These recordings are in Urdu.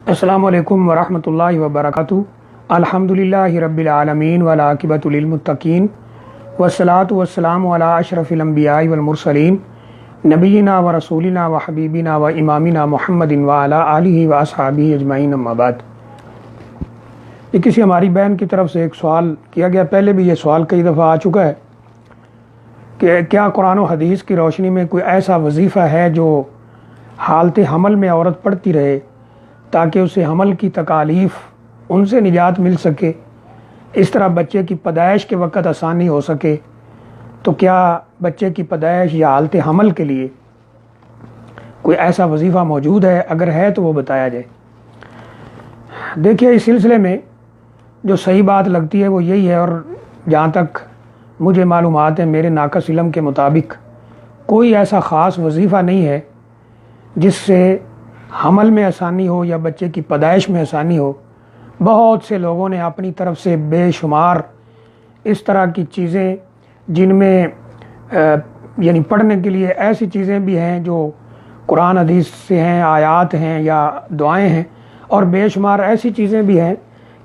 السلام علیکم ورحمۃ اللہ وبرکاتہ۔ الحمدللہ رب العالمین والعاقبۃ للمتقین والصلاۃ والسلام علی اشرف الانبیاء والمرسلین نبینا و رسولنا و حبیبنا و امامنا محمد وعلی آلہ و اصحابہ اجمعین، اما بعد۔ یہ کسی ہماری بہن کی طرف سے ایک سوال کیا گیا، پہلے بھی یہ سوال کئی دفعہ آ چکا ہے کہ کیا قرآن و حدیث کی روشنی میں کوئی ایسا وظیفہ ہے جو حالت حمل میں عورت پڑھتی رہے تاکہ اسے حمل کی تکالیف ان سے نجات مل سکے، اس طرح بچے کی پیدائش کے وقت آسانی ہو سکے؟ تو کیا بچے کی پیدائش یا حالت حمل کے لیے کوئی ایسا وظیفہ موجود ہے؟ اگر ہے تو وہ بتایا جائے۔ دیکھیے، اس سلسلے میں جو صحیح بات لگتی ہے وہ یہی ہے، اور جہاں تک مجھے معلومات ہیں میرے ناقص علم کے مطابق کوئی ایسا خاص وظیفہ نہیں ہے جس سے حمل میں آسانی ہو یا بچے کی پیدائش میں آسانی ہو۔ بہت سے لوگوں نے اپنی طرف سے بے شمار اس طرح کی چیزیں جن میں یعنی پڑھنے کے لیے ایسی چیزیں بھی ہیں جو قرآن حدیث سے ہیں، آیات ہیں یا دعائیں ہیں، اور بے شمار ایسی چیزیں بھی ہیں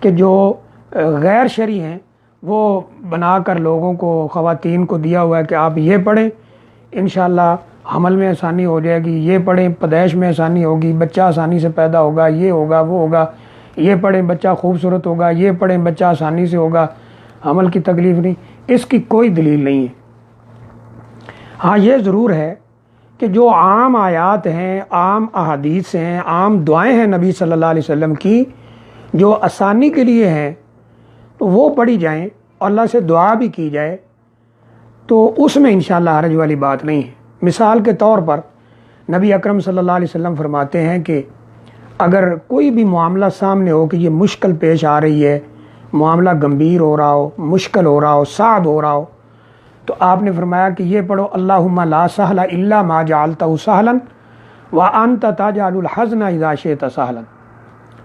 کہ جو غیر شرعی ہیں، وہ بنا کر لوگوں کو، خواتین کو دیا ہوا ہے کہ آپ یہ پڑھیں انشاءاللہ حمل میں آسانی ہو جائے گی، یہ پڑھیں پیدائش میں آسانی ہوگی، بچہ آسانی سے پیدا ہوگا، یہ ہوگا وہ ہوگا، یہ پڑھیں بچہ خوبصورت ہوگا، یہ پڑھیں بچہ آسانی سے ہوگا، حمل کی تکلیف نہیں۔ اس کی کوئی دلیل نہیں ہے۔ ہاں، یہ ضرور ہے کہ جو عام آیات ہیں، عام احادیث ہیں، عام دعائیں ہیں نبی صلی اللہ علیہ وسلم کی جو آسانی کے لیے ہیں، تو وہ پڑھی جائیں اور اللہ سے دعا بھی کی جائے تو اس میں انشاءاللہ حرج والی بات نہیں ہے۔ مثال کے طور پر نبی اکرم صلی اللہ علیہ وسلم فرماتے ہیں کہ اگر کوئی بھی معاملہ سامنے ہو کہ یہ مشکل پیش آ رہی ہے، معاملہ گمبھیر ہو رہا ہو، مشکل ہو رہا ہو، صعب ہو رہا ہو، تو آپ نے فرمایا کہ یہ پڑھو، اللہم لا سہل الا ما جعلتہ سہلا وانت تجعل الحزن اذا شئت سہلا۔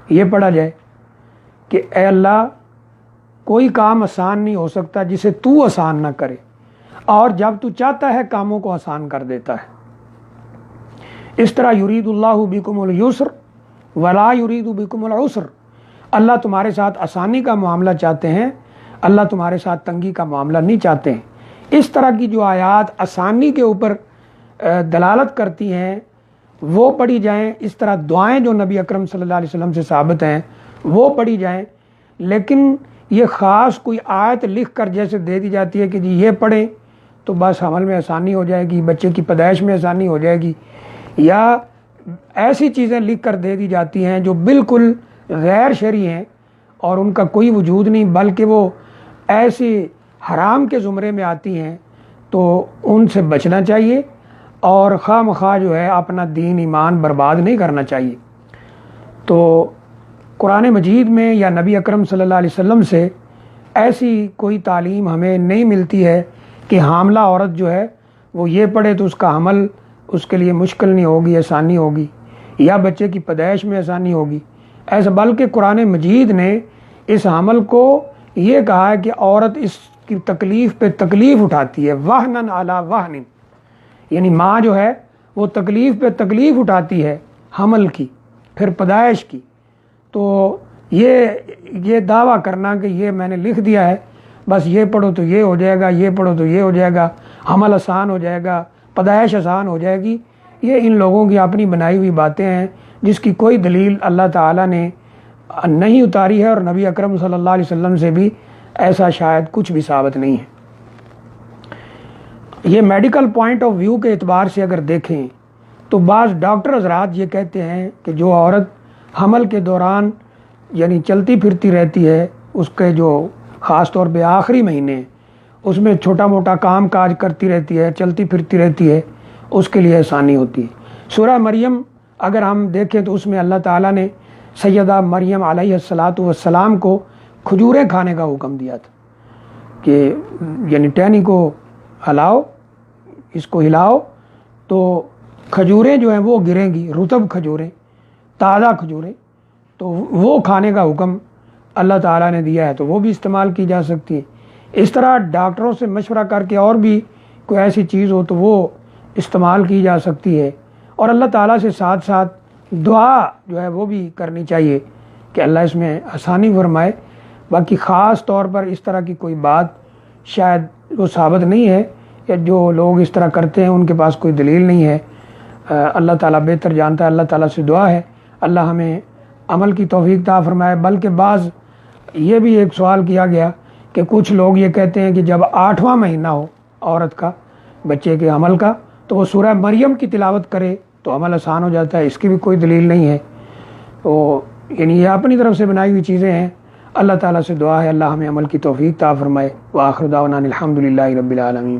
یہ پڑھا جائے کہ اے اللہ، کوئی کام آسان نہیں ہو سکتا جسے تو آسان نہ کرے، اور جب تو چاہتا ہے کاموں کو آسان کر دیتا ہے۔ اس طرح یرید اللہ بکم اليسر ولا یرید بکم العسر، اللہ تمہارے ساتھ آسانی کا معاملہ چاہتے ہیں، اللہ تمہارے ساتھ تنگی کا معاملہ نہیں چاہتے ہیں۔ اس طرح کی جو آیات آسانی کے اوپر دلالت کرتی ہیں وہ پڑھی جائیں۔ اس طرح دعائیں جو نبی اکرم صلی اللہ علیہ وسلم سے ثابت ہیں وہ پڑھی جائیں، لیکن یہ خاص کوئی آیت لکھ کر جیسے دے دی جاتی ہے کہ جی یہ پڑھیں تو بس حمل میں آسانی ہو جائے گی، بچے کی پیدائش میں آسانی ہو جائے گی، یا ایسی چیزیں لکھ کر دے دی جاتی ہیں جو بالکل غیر شرعی ہیں اور ان کا کوئی وجود نہیں، بلکہ وہ ایسی حرام کے زمرے میں آتی ہیں، تو ان سے بچنا چاہیے اور خواہ مخواہ جو ہے اپنا دین ایمان برباد نہیں کرنا چاہیے۔ تو قرآن مجید میں یا نبی اکرم صلی اللہ علیہ وسلم سے ایسی کوئی تعلیم ہمیں نہیں ملتی ہے کہ حاملہ عورت جو ہے وہ یہ پڑھے تو اس کا حمل اس کے لیے مشکل نہیں ہوگی، آسانی ہوگی، یا بچے کی پیدائش میں آسانی ہوگی، ایسا۔ بلکہ قرآن مجید نے اس حمل کو یہ کہا ہے کہ عورت اس کی تکلیف پہ تکلیف اٹھاتی ہے، وہنن علی وہن، یعنی ماں جو ہے وہ تکلیف پہ تکلیف اٹھاتی ہے حمل کی، پھر پیدائش کی۔ تو یہ دعویٰ کرنا کہ یہ میں نے لکھ دیا ہے، بس یہ پڑھو تو یہ ہو جائے گا، یہ پڑھو تو یہ ہو جائے گا، حمل آسان ہو جائے گا، پیدائش آسان ہو جائے گی، یہ ان لوگوں کی اپنی بنائی ہوئی باتیں ہیں جس کی کوئی دلیل اللہ تعالیٰ نے نہیں اتاری ہے، اور نبی اکرم صلی اللہ علیہ وسلم سے بھی ایسا شاید کچھ بھی ثابت نہیں ہے۔ یہ میڈیکل پوائنٹ آف ویو کے اعتبار سے اگر دیکھیں تو بعض ڈاکٹر حضرات یہ کہتے ہیں کہ جو عورت حمل کے دوران یعنی چلتی پھرتی رہتی ہے، اس کے جو خاص طور پہ آخری مہینے اس میں چھوٹا موٹا کام کاج کرتی رہتی ہے، چلتی پھرتی رہتی ہے، اس کے لیے آسانی ہوتی ہے۔ سورہ مریم اگر ہم دیکھیں تو اس میں اللہ تعالیٰ نے سیدہ مریم علیہ السلام کو کھجوریں کھانے کا حکم دیا تھا کہ یعنی ٹہنی کو ہلاؤ، اس کو ہلاؤ تو کھجوریں جو ہیں وہ گریں گی، رطب کھجوریں، تازہ کھجوریں، تو وہ کھانے کا حکم اللہ تعالیٰ نے دیا ہے، تو وہ بھی استعمال کی جا سکتی ہے۔ اس طرح ڈاکٹروں سے مشورہ کر کے اور بھی کوئی ایسی چیز ہو تو وہ استعمال کی جا سکتی ہے، اور اللہ تعالیٰ سے ساتھ ساتھ دعا جو ہے وہ بھی کرنی چاہیے کہ اللہ اس میں آسانی فرمائے. باقی خاص طور پر اس طرح کی کوئی بات شاید وہ ثابت نہیں ہے، یا جو لوگ اس طرح کرتے ہیں ان کے پاس کوئی دلیل نہیں ہے. اللہ تعالیٰ بہتر جانتا ہے. اللہ تعالیٰ سے دعا ہے اللہ ہمیں عمل کی توفیق عطا فرمائے. بلکہ بعض یہ بھی ایک سوال کیا گیا کہ کچھ لوگ یہ کہتے ہیں کہ جب 8واں مہینہ ہو عورت کا، بچے کے حمل کا، تو وہ سورہ مریم کی تلاوت کرے تو عمل آسان ہو جاتا ہے. اس کی بھی کوئی دلیل نہیں ہے. تو یعنی یہ اپنی طرف سے بنائی ہوئی چیزیں ہیں. اللہ تعالیٰ سے دعا ہے اللہ ہمیں عمل کی توفیق عطا فرمائے. وآخر دعوانا الحمد للہ رب العالمین.